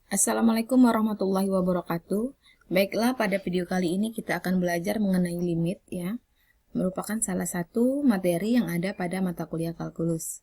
Assalamualaikum warahmatullahi wabarakatuh. Baiklah, pada video kali ini kita akan belajar mengenai limit ya. Merupakan salah satu materi yang ada pada mata kuliah kalkulus.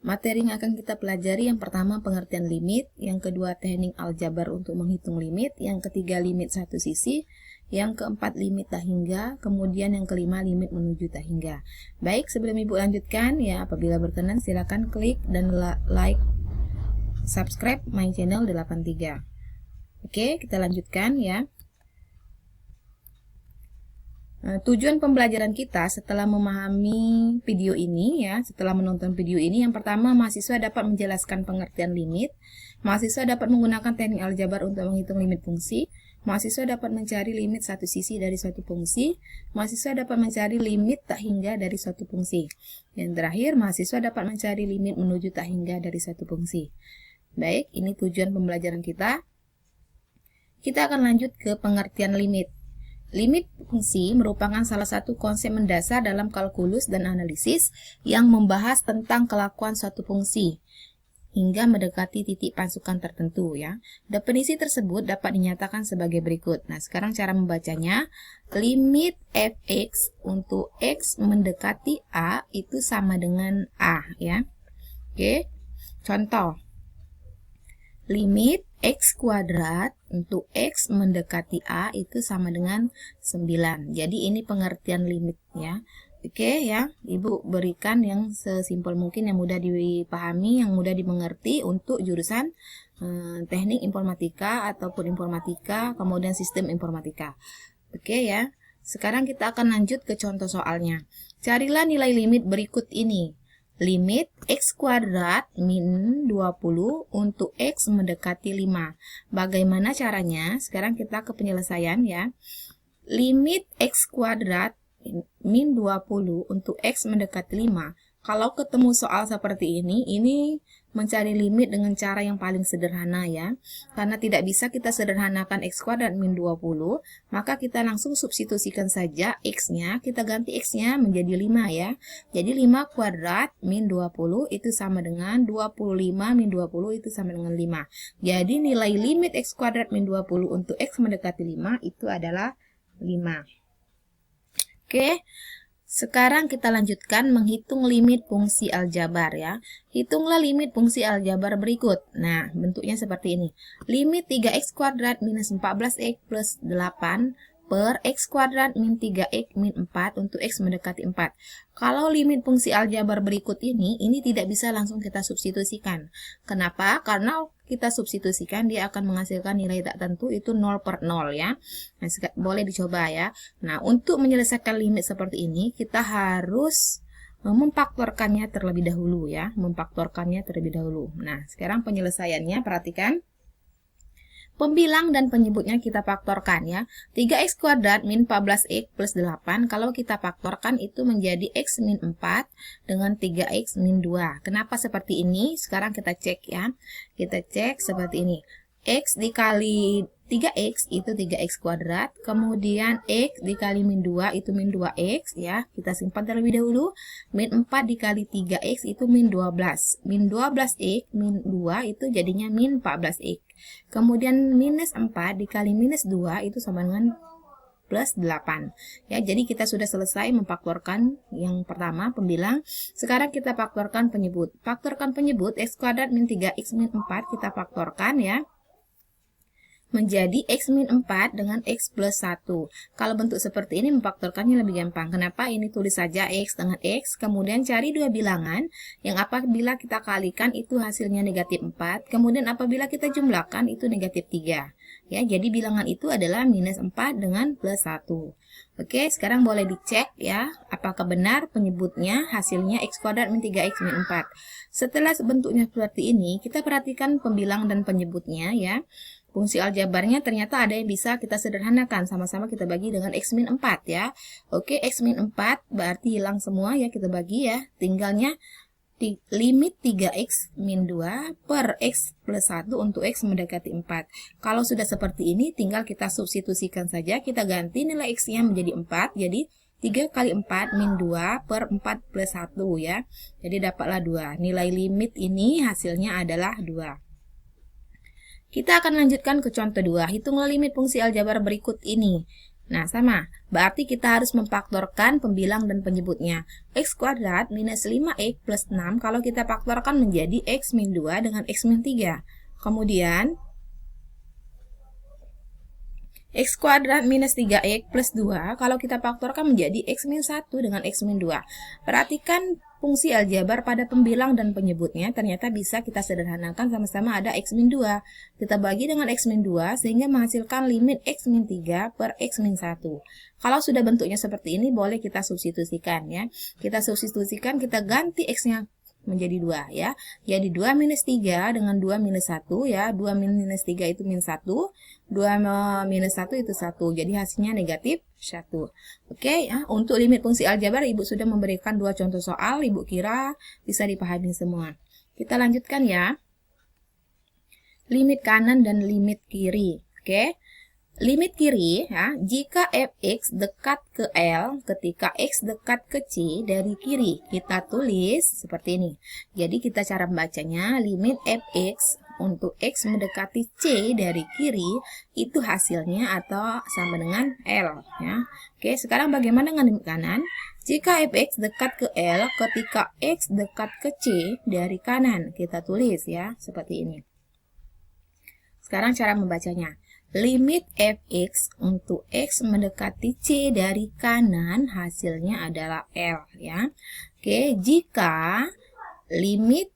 Materi yang akan kita pelajari yang pertama pengertian limit, yang kedua teknik aljabar untuk menghitung limit, yang ketiga limit satu sisi, yang keempat limit tak hingga, kemudian yang kelima limit menuju tak hingga. Baik, sebelum Ibu lanjutkan ya, apabila berkenan silakan klik dan like subscribe my channel 83. Oke, kita lanjutkan ya. Tujuan pembelajaran kita setelah memahami video ini ya, setelah menonton video ini, yang pertama mahasiswa dapat menjelaskan pengertian limit, mahasiswa dapat menggunakan teknik aljabar untuk menghitung limit fungsi, mahasiswa dapat mencari limit satu sisi dari suatu fungsi, mahasiswa dapat mencari limit tak hingga dari suatu fungsi. Yang terakhir, mahasiswa dapat mencari limit menuju tak hingga dari suatu fungsi. Baik, ini tujuan pembelajaran kita. Kita akan lanjut ke pengertian limit. Limit fungsi merupakan salah satu konsep mendasar dalam kalkulus dan analisis yang membahas tentang kelakuan suatu fungsi hingga mendekati titik pasukan tertentu ya. Definisi tersebut dapat dinyatakan sebagai berikut. Nah, sekarang cara membacanya, limit fx untuk x mendekati a itu sama dengan a ya. Oke. Contoh. Limit x kuadrat untuk x mendekati a itu sama dengan 9. Jadi ini pengertian limit ya. Oke ya, Ibu berikan yang sesimpel mungkin, yang mudah dipahami, yang mudah dimengerti untuk jurusan teknik informatika ataupun informatika, kemudian sistem informatika. Oke ya. Sekarang kita akan lanjut ke contoh soalnya. Carilah nilai limit berikut ini. Limit x kuadrat min 20 untuk x mendekati 5. Bagaimana caranya? Sekarang kita ke penyelesaian ya. Limit x kuadrat min 20 untuk x mendekati 5. Kalau ketemu soal seperti ini mencari limit dengan cara yang paling sederhana ya. Karena tidak bisa kita sederhanakan x kuadrat min 20, maka kita langsung substitusikan saja x-nya, kita ganti x-nya menjadi 5 ya. Jadi 5 kuadrat min 20 itu sama dengan 25 min 20 itu sama dengan 5. Jadi nilai limit x kuadrat min 20 untuk x mendekati 5 itu adalah 5. Oke. Sekarang kita lanjutkan menghitung limit fungsi aljabar ya. Hitunglah limit fungsi aljabar berikut. Nah, bentuknya seperti ini. Limit 3x kuadrat minus 14x plus 8 per x kuadrat min 3x min 4 untuk x mendekati 4. Kalau limit fungsi aljabar berikut ini tidak bisa langsung kita substitusikan. Kenapa? Karena kita substitusikan dia akan menghasilkan nilai tak tentu, itu 0 per 0 ya. Nah, boleh dicoba ya. Nah, untuk menyelesaikan limit seperti ini kita harus memfaktorkannya terlebih dahulu ya. Memfaktorkannya terlebih dahulu. Nah, sekarang penyelesaiannya perhatikan. Pembilang dan penyebutnya kita faktorkan ya. 3x kuadrat min 14x plus 8 kalau kita faktorkan itu menjadi x min 4 dengan 3x min 2. Kenapa seperti ini? Sekarang kita cek ya. Kita cek seperti ini. X dikali 3x itu 3x kuadrat, kemudian x dikali min 2 itu min 2x ya, kita simpan terlebih dahulu. Min 4 dikali 3x itu min 12, min 12x min 2 itu jadinya min 14x, kemudian minus 4 dikali minus 2 itu sama dengan plus 8 ya. Jadi kita sudah selesai memfaktorkan yang pertama pembilang. Sekarang kita faktorkan penyebut. Faktorkan penyebut x kuadrat min 3x min 4 kita faktorkan ya menjadi x min 4 dengan x plus 1. Kalau bentuk seperti ini memfaktorkannya lebih gampang. Kenapa? Ini tulis saja x dengan x, kemudian cari dua bilangan yang apabila kita kalikan itu hasilnya negatif 4, kemudian apabila kita jumlahkan itu negatif 3. Ya, jadi bilangan itu adalah minus 4 dengan plus 1. Oke, sekarang boleh dicek ya, apakah benar penyebutnya hasilnya x kuadrat min 3x min 4. Setelah bentuknya seperti ini, kita perhatikan pembilang dan penyebutnya ya. Fungsi aljabarnya ternyata ada yang bisa kita sederhanakan, sama-sama kita bagi dengan x min 4 ya. Oke, x min 4 berarti hilang semua ya, kita bagi ya. Tinggalnya limit 3x min 2 per x plus 1 untuk x mendekati 4. Kalau sudah seperti ini tinggal kita substitusikan saja, kita ganti nilai x-nya menjadi 4, jadi 3 kali 4 min 2 per 4 plus 1 ya. Jadi dapatlah 2. Nilai limit ini hasilnya adalah 2. Kita akan lanjutkan ke contoh 2. Hitunglah limit fungsi aljabar berikut ini. Nah, sama. Berarti kita harus memfaktorkan pembilang dan penyebutnya. X kuadrat minus 5x plus 6 kalau kita faktorkan menjadi x min 2 dengan x min 3. Kemudian, x kuadrat minus 3x plus 2 kalau kita faktorkan menjadi x min 1 dengan x min 2. Perhatikan fungsi aljabar pada pembilang dan penyebutnya ternyata bisa kita sederhanakan, sama-sama ada x min 2. Kita bagi dengan x min 2 sehingga menghasilkan limit x min 3 per x min 1. Kalau sudah bentuknya seperti ini boleh kita substitusikan ya. Kita substitusikan, kita ganti x-nya menjadi 2 ya. Jadi 2 minus 3 dengan 2 minus 1 ya. 2 minus 3 itu min 1. 2 minus 1 itu 1. Jadi hasilnya negatif 1. Oke ya. Untuk limit fungsi aljabar Ibu sudah memberikan 2 contoh soal. Ibu kira bisa dipahami semua. Kita lanjutkan ya. Limit kanan dan limit kiri. Oke. Limit kiri, ya, jika fx dekat ke L ketika x dekat ke C dari kiri, kita tulis seperti ini. Jadi kita cara membacanya, limit fx untuk x mendekati C dari kiri, itu hasilnya atau sama dengan L. Ya. Oke, sekarang bagaimana dengan limit kanan? Jika fx dekat ke L ketika x dekat ke C dari kanan, kita tulis ya, seperti ini. Sekarang cara membacanya. Limit fx untuk x mendekati C dari kanan hasilnya adalah L ya. Oke, jika limit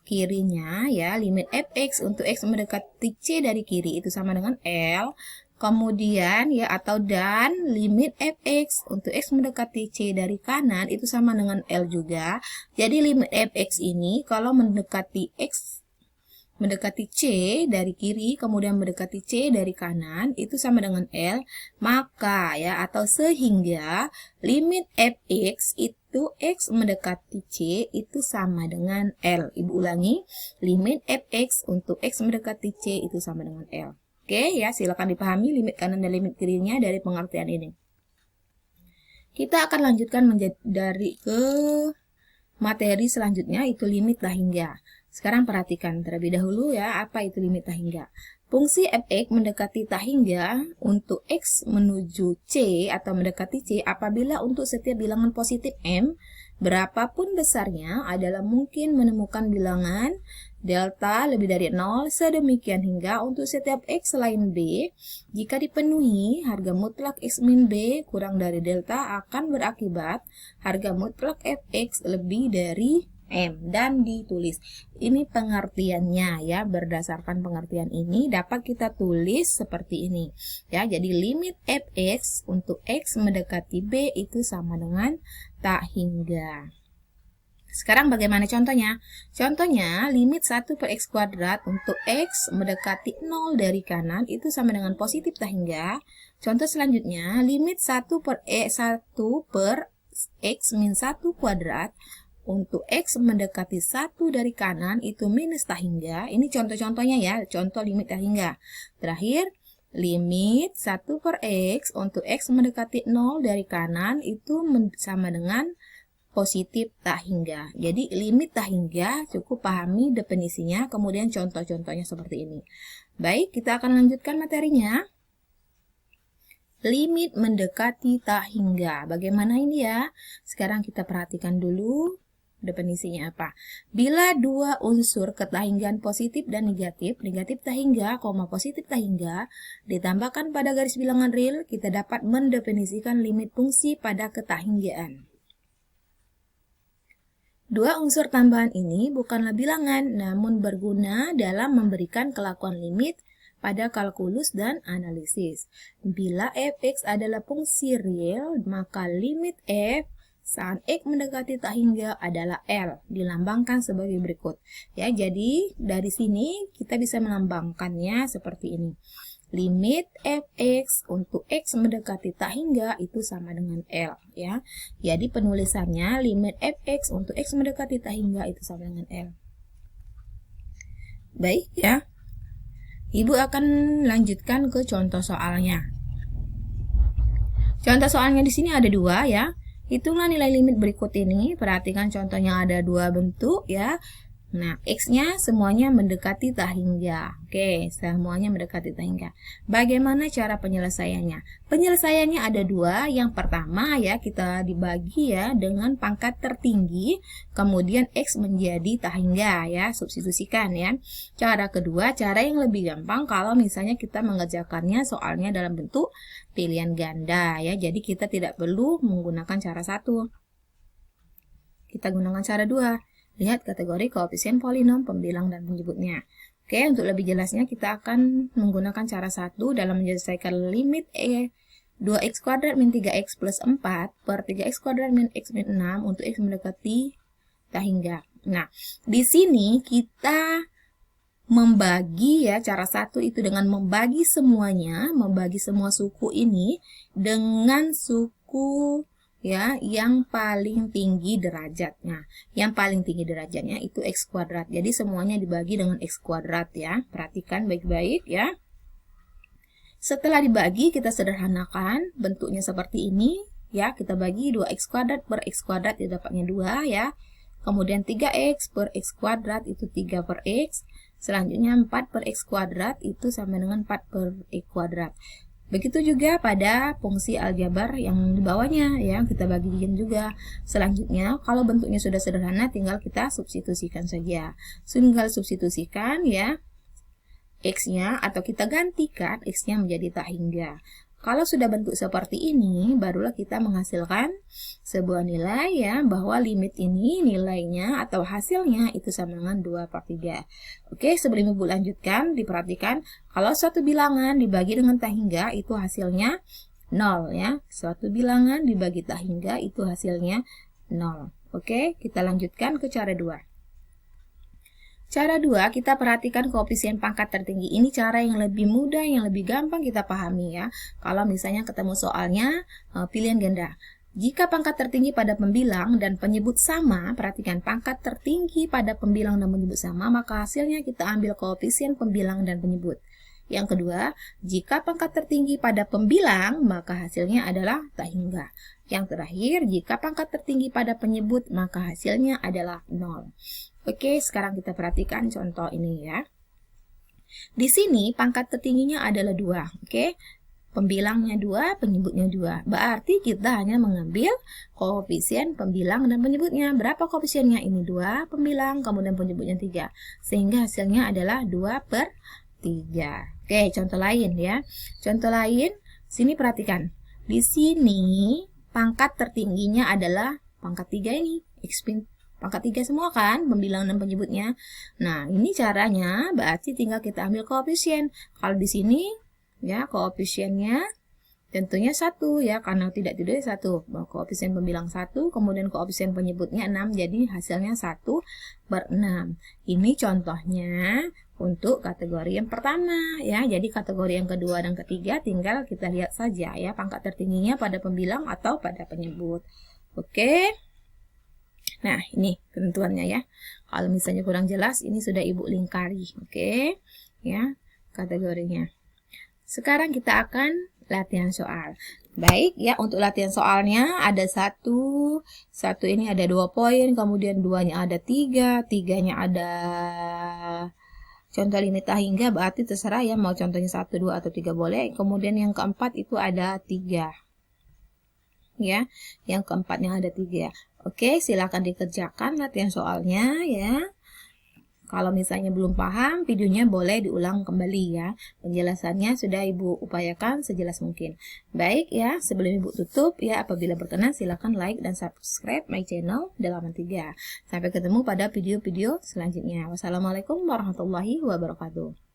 kirinya ya, limit fx untuk x mendekati C dari kiri itu sama dengan L, kemudian ya atau dan limit fx untuk x mendekati C dari kanan itu sama dengan L juga. Jadi limit fx ini kalau mendekati x mendekati C dari kiri, kemudian mendekati C dari kanan, itu sama dengan L, maka ya, atau sehingga limit fx itu x mendekati C itu sama dengan L. Ibu ulangi, limit fx untuk x mendekati C itu sama dengan L. Oke ya, silakan dipahami limit kanan dan limit kirinya dari pengertian ini. Kita akan lanjutkan dari ke materi selanjutnya, itu limit tak hingga. Sekarang perhatikan terlebih dahulu ya, apa itu limit tak hingga. Fungsi fx mendekati tak hingga untuk x menuju C atau mendekati C apabila untuk setiap bilangan positif M, berapapun besarnya adalah mungkin menemukan bilangan delta lebih dari 0, sedemikian hingga untuk setiap x selain B, jika dipenuhi, harga mutlak x min B kurang dari delta akan berakibat harga mutlak fx lebih dari M, dan ditulis. Ini pengertiannya ya, berdasarkan pengertian ini dapat kita tulis seperti ini ya. Jadi limit fx untuk x mendekati B itu sama dengan tak hingga. Sekarang bagaimana contohnya? Contohnya limit 1 per x kuadrat untuk x mendekati 0 dari kanan itu sama dengan positif tak hingga. Contoh selanjutnya, limit 1 per x min 1 kuadrat untuk x mendekati 1 dari kanan itu minus tak hingga. Ini contoh-contohnya ya, contoh limit tak hingga. Terakhir, limit 1 per x untuk x mendekati 0 dari kanan itu sama dengan positif tak hingga. Jadi limit tak hingga cukup pahami definisinya, kemudian contoh-contohnya seperti ini. Baik, kita akan lanjutkan materinya. Limit mendekati tak hingga. Bagaimana ini ya? Sekarang kita perhatikan dulu definisinya apa. Bila dua unsur ketahinggaan positif dan negatif, negatif tak hingga, positif tak hingga, ditambahkan pada garis bilangan real, kita dapat mendefinisikan limit fungsi pada ketahinggaan. Dua unsur tambahan ini bukanlah bilangan, namun berguna dalam memberikan kelakuan limit pada kalkulus dan analisis. Bila fx adalah fungsi real, maka limit f saat x mendekati tak hingga adalah L, dilambangkan sebagai berikut. Ya, jadi dari sini kita bisa melambangkannya seperti ini. Limit fx untuk x mendekati tak hingga itu sama dengan L, ya. Jadi penulisannya limit fx untuk x mendekati tak hingga itu sama dengan L. Baik, ya. Ibu akan lanjutkan ke contoh soalnya. Contoh soalnya di sini ada 2 ya. Hitunglah nilai limit berikut ini. Perhatikan contohnya ada 2 bentuk ya. Nah, X-nya semuanya mendekati tak hingga. Oke, semuanya mendekati tak hingga. Bagaimana cara penyelesaiannya? Penyelesaiannya ada dua. Yang pertama ya, kita dibagi ya dengan pangkat tertinggi, kemudian X menjadi tak hingga ya, substitusikan ya. Cara kedua, cara yang lebih gampang kalau misalnya kita mengerjakannya soalnya dalam bentuk pilihan ganda ya. Jadi kita tidak perlu menggunakan cara satu. Kita gunakan cara dua. Lihat kategori koefisien polinom, pembilang, dan penyebutnya. Oke, untuk lebih jelasnya kita akan menggunakan cara satu dalam menyelesaikan limit 2x kuadrat min 3x plus 4 per 3x kuadrat min x min 6 untuk x mendekati tak hingga. Nah, di sini kita membagi ya, cara satu itu dengan membagi semuanya, membagi semua suku ini dengan suku ya yang paling tinggi derajatnya. Yang paling tinggi derajatnya itu x kuadrat. Jadi semuanya dibagi dengan x kuadrat ya. Perhatikan baik-baik ya. Setelah dibagi kita sederhanakan bentuknya seperti ini ya. Kita bagi 2x kuadrat per x kuadrat itu dapatnya 2 ya. Kemudian 3x per x kuadrat itu 3 per x. Selanjutnya 4 per x kuadrat itu sama dengan 4 per x kuadrat. Begitu juga pada fungsi aljabar yang di bawahnya ya, kita bagikan juga. Selanjutnya, kalau bentuknya sudah sederhana, tinggal kita substitusikan saja. Tinggal substitusikan ya X-nya atau kita gantikan X-nya menjadi tak hingga. Kalau sudah bentuk seperti ini, barulah kita menghasilkan sebuah nilai ya, bahwa limit ini nilainya atau hasilnya itu sama dengan 2 per 3. Oke, sebelum Ibu lanjutkan, diperhatikan kalau suatu bilangan dibagi dengan tak hingga itu hasilnya 0 ya. Suatu bilangan dibagi tak hingga itu hasilnya 0. Oke, kita lanjutkan ke cara 2. Cara 2, kita perhatikan koefisien pangkat tertinggi. Ini cara yang lebih mudah, yang lebih gampang kita pahami ya. Kalau misalnya ketemu soalnya pilihan ganda. Jika pangkat tertinggi pada pembilang dan penyebut sama, perhatikan pangkat tertinggi pada pembilang dan penyebut sama, maka hasilnya kita ambil koefisien pembilang dan penyebut. Yang kedua, jika pangkat tertinggi pada pembilang, maka hasilnya adalah tak hingga. Yang terakhir, jika pangkat tertinggi pada penyebut, maka hasilnya adalah 0. Oke, sekarang kita perhatikan contoh ini ya. Di sini pangkat tertingginya adalah 2, oke. Pembilangnya 2, penyebutnya 2. Berarti kita hanya mengambil koefisien pembilang dan penyebutnya. Berapa koefisiennya? Ini 2 pembilang, kemudian penyebutnya 3. Sehingga hasilnya adalah 2 per 3. Oke, contoh lain ya. Contoh lain, sini perhatikan. Di sini pangkat tertingginya adalah pangkat 3 ini. Pangkat 3 semua kan, pembilang dan penyebutnya. Nah, ini caranya berarti tinggal kita ambil koefisien. Kalau di sini ya koefisiennya tentunya 1 ya, karena tidak 1. Koefisien pembilang 1, kemudian koefisien penyebutnya 6, jadi hasilnya 1 per 6. Ini contohnya untuk kategori yang pertama ya. Jadi kategori yang kedua dan ketiga tinggal kita lihat saja ya, pangkat tertingginya pada pembilang atau pada penyebut. Oke. Nah, ini ketentuannya ya. Kalau misalnya kurang jelas, ini sudah Ibu lingkari. Oke. Ya, kategorinya. Sekarang kita akan latihan soal. Baik, ya, untuk latihan soalnya ada satu ini ada 2 poin, kemudian 2-nya ada 3, 3-nya ada contoh limit tak hingga, berarti terserah ya, mau contohnya 1, 2, atau 3 boleh. Kemudian yang keempat itu ada 3. Ya, yang keempatnya ada 3. Oke, silakan dikerjakan latihan soalnya ya. Kalau misalnya belum paham, videonya boleh diulang kembali ya. Penjelasannya sudah Ibu upayakan sejelas mungkin. Baik ya, sebelum Ibu tutup ya, apabila berkenan silakan like dan subscribe my channel Dalaman 3. Sampai ketemu pada video-video selanjutnya. Wassalamualaikum warahmatullahi wabarakatuh.